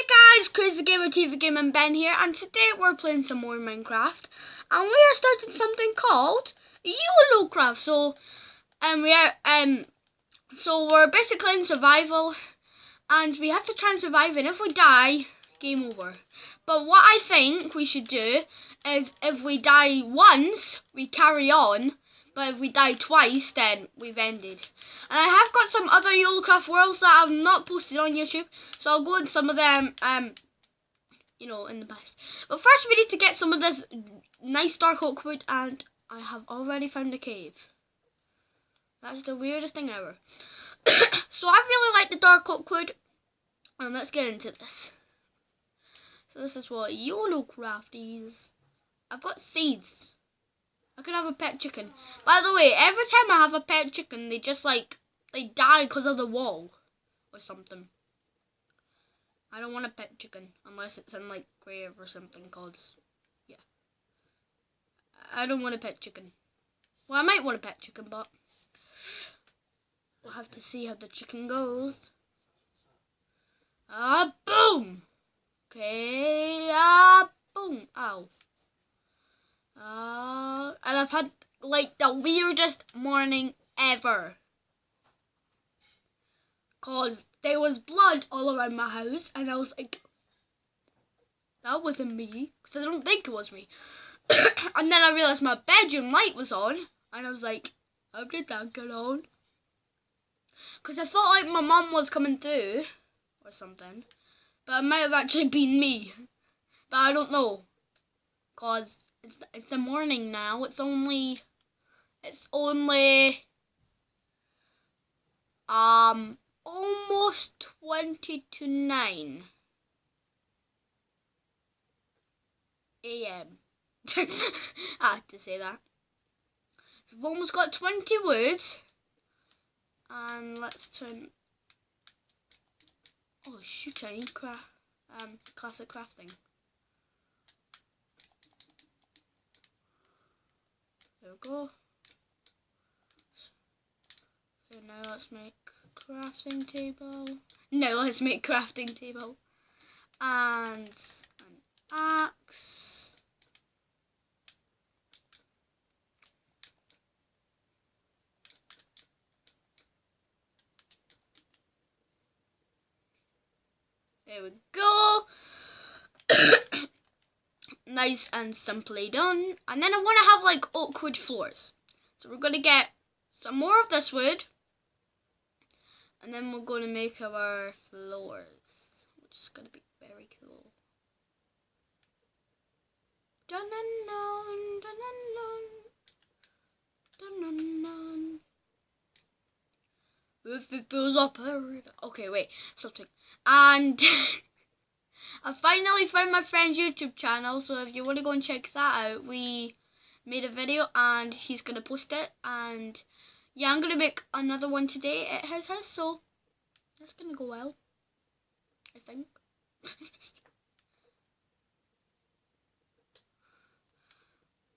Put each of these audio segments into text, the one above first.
Hey guys, Crazy Gamer TV Game and Ben here, and today we're playing some more Minecraft, and we are starting something called Yolo Craft. So we're basically in survival, and we have to try and survive. And if we die, game over. But what I think we should do is, if we die once, we carry on. But if we die twice, then we've ended. And I have got some other YoloCraft worlds that I've not posted on YouTube, so I'll go into some of them, in the past. But first we need to get some of this nice dark oak wood, and I have already found a cave. That's the weirdest thing ever. So I really like the dark oak wood, and let's get into this. So this is what YoloCraft is. I've got seeds. I could have a pet chicken. By the way, every time I have a pet chicken, they just they die because of the wall or something. I don't want a pet chicken unless it's in grave or something, cause yeah. I don't want a pet chicken. Well, I might want a pet chicken, but we'll have to see how the chicken goes. Boom. Okay, boom. Ow. And I've had the weirdest morning ever, cause there was blood all around my house, and I was like, that wasn't me, cause I don't think it was me. And then I realized my bedroom light was on, and I was like, how did that get on? Cause I thought my mum was coming through or something, but it might have actually been me, but I don't know, cause it's the morning now. It's only almost 20 to 9 a.m. I had to say that. So I've almost got 20 words, and let's turn. Oh shoot! I need classic crafting. There we go. So now let's make crafting table. No, let's make crafting table. And an axe. There we go. Nice and simply done. And then I want to have oak wood floors. So we're going to get some more of this wood, and then we're going to make our floors, which is going to be very cool. Dun dun dun dun dun dun dun dun. If it feels up, okay, wait, something. And I finally found my friend's YouTube channel, so if you want to go and check that out, we made a video and he's going to post it, and yeah, I'm going to make another one today at his house, so that's going to go well, I think.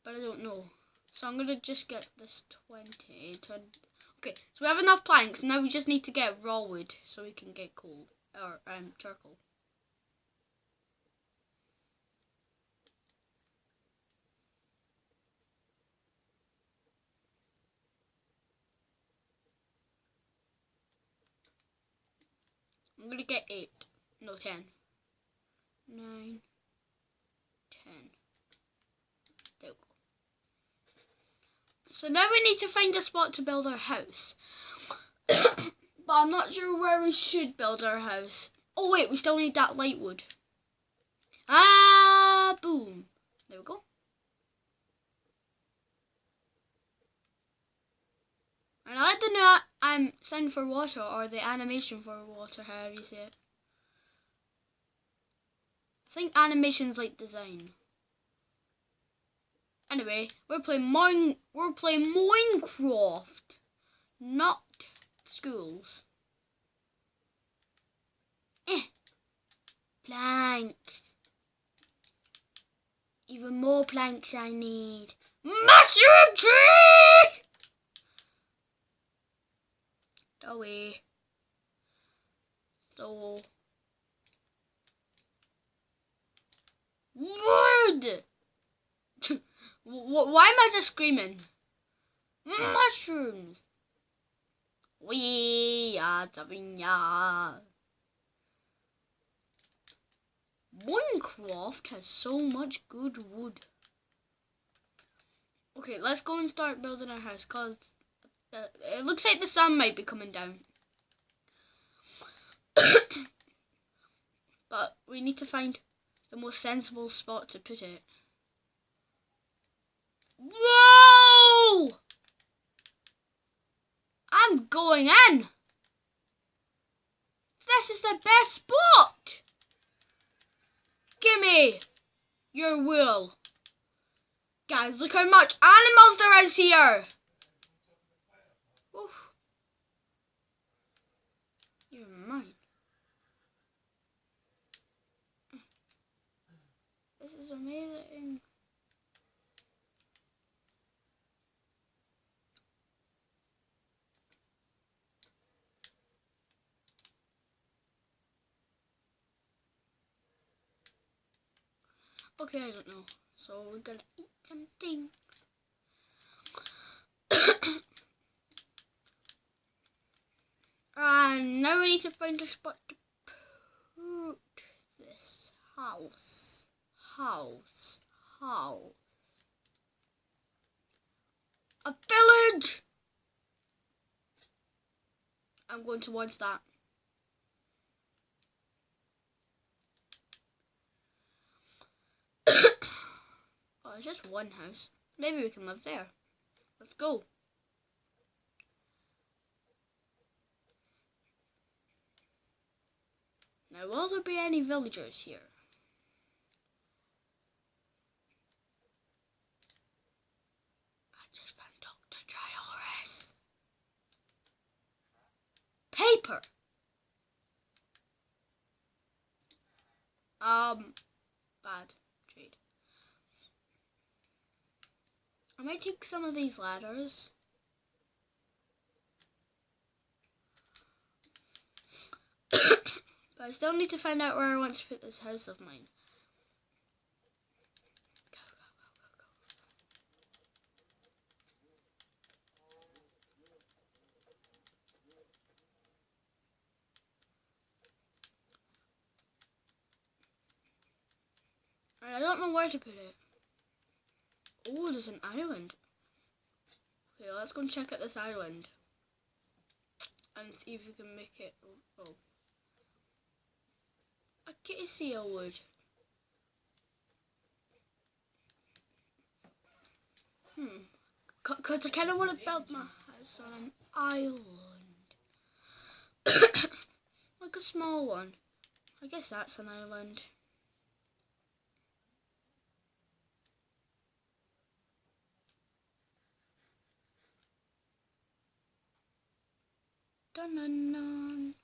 But I don't know. So I'm going to just get this 20. Okay, so we have enough planks, now we just need to get raw wood so we can get coal, or charcoal. I'm going to get 8. No, 10. 9. 10. There we go. So now we need to find a spot to build our house. But I'm not sure where we should build our house. Oh wait, we still need that light wood. Boom. There we go. And I like the new sound for water, or the animation for water, however you say it. I think animation's like design. Anyway, we're playing Minecraft, not schools. Planks. Even more planks I need. Mushroom tree! Away. So Word! Why am I just screaming? Mushrooms! We are Savinya. Minecraft has so much good wood. Okay, let's go and start building our house, cause it looks like the sun might be coming down. But we need to find the most sensible spot to put it. Whoa! I'm going in. This is the best spot. Gimme your wool. Guys, look how much animals there is here. Oof. You're mine. This is amazing. Okay, I don't know. So we're gonna eat something. And now we need to find a spot to put this house. House. A village! I'm going towards that. Oh, it's just one house. Maybe we can live there. Let's go. Now, will there be any villagers here? I just found Dr. Triolus. Paper. Bad trade. I might take some of these ladders. But I still need to find out where I want to put this house of mine. Go. I don't know where to put it. Oh, there's an island. Okay, let's go and check out this island. And see if we can make it... Oh. Acacia wood. Because I kind of want to build my house on an island. Like a small one. I guess that's an island. Dun dun dun.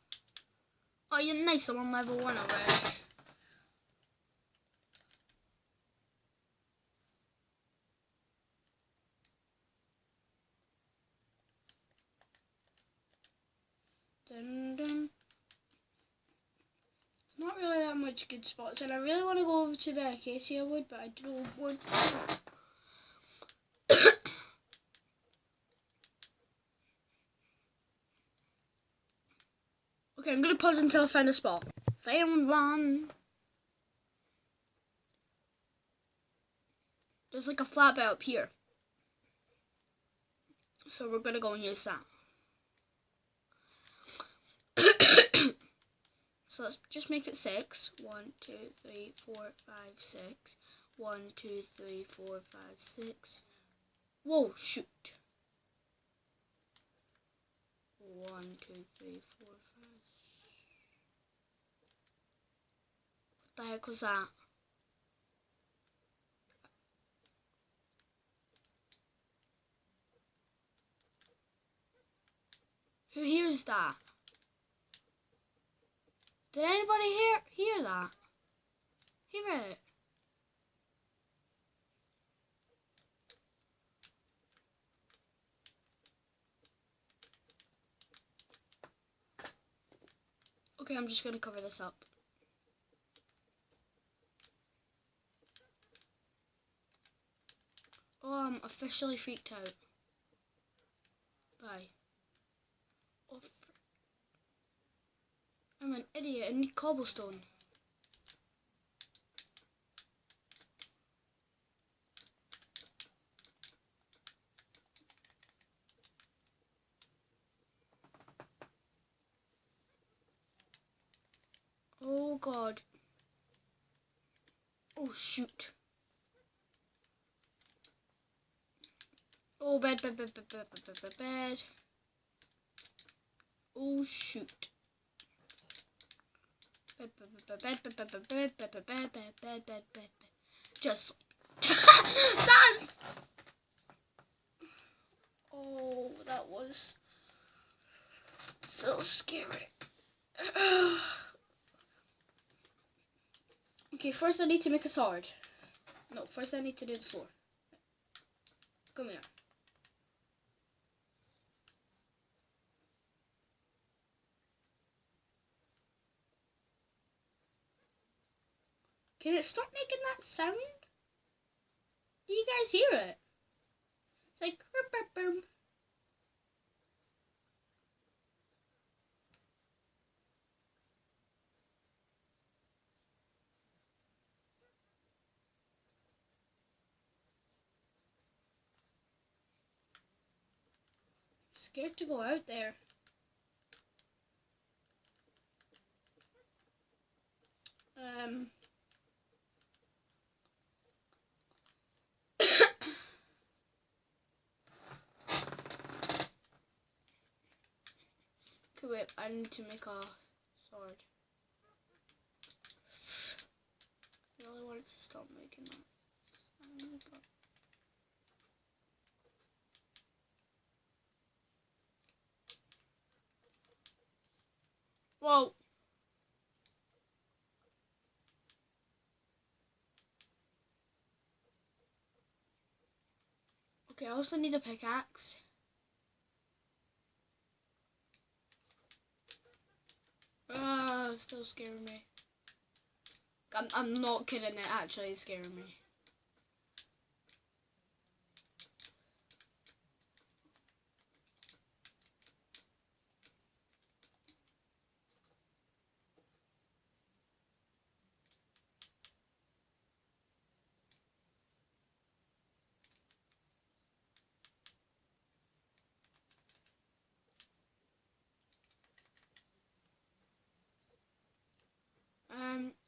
Oh, you're nice. I'm on level 1 already. Dun dun. It's not really that much good spots, and I really want to go over to the acacia wood, but I don't want to. Okay, I'm gonna pause until I find a spot. Found one. There's like a flat bit up here. So we're gonna go and use that. So let's just make it 6. 1, 2, 3, 4, 5, 6. 1, 2, 3, 4, 5, 6. Whoa, shoot. 1, 2, 3, 4, 5. What the heck was that? Who hears that? Did anybody hear that? Hear it? Okay, I'm just gonna cover this up. I'm officially freaked out. Bye. Oh, I'm an idiot. I need cobblestone. Oh God. Oh shoot. Oh bed. Oh shoot. Bed. Just that's. Oh, that was so scary. Okay, first I need to make a sword. No, first I need to do the floor. Come here. Can it stop making that sound? Do you guys hear it? It's like boom. Scared to go out there. Okay, wait, I need to make a sword. I really wanted to stop making that sound, but... Whoa! Okay, I also need a pickaxe. Ah, it's still scaring me. I'm not kidding, it actually is scaring me.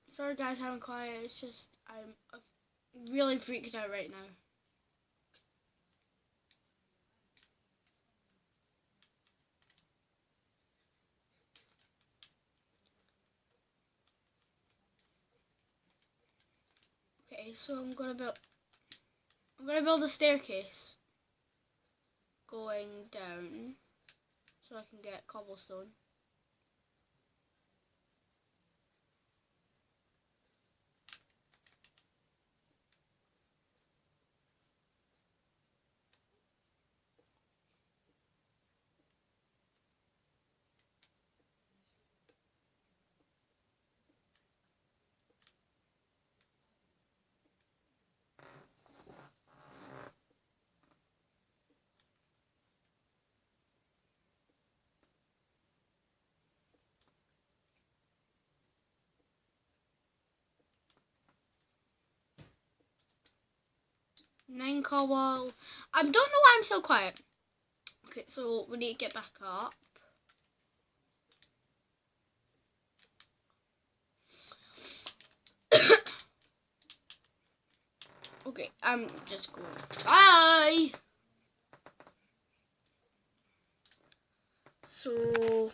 Sorry guys, I'm quiet. It's just I'm really freaked out right now. Okay, so I'm gonna build a staircase going down so I can get cobblestone. Nine cobble. I don't know why I'm so quiet. Okay, so we need to get back up. Okay, I'm just going. Bye. So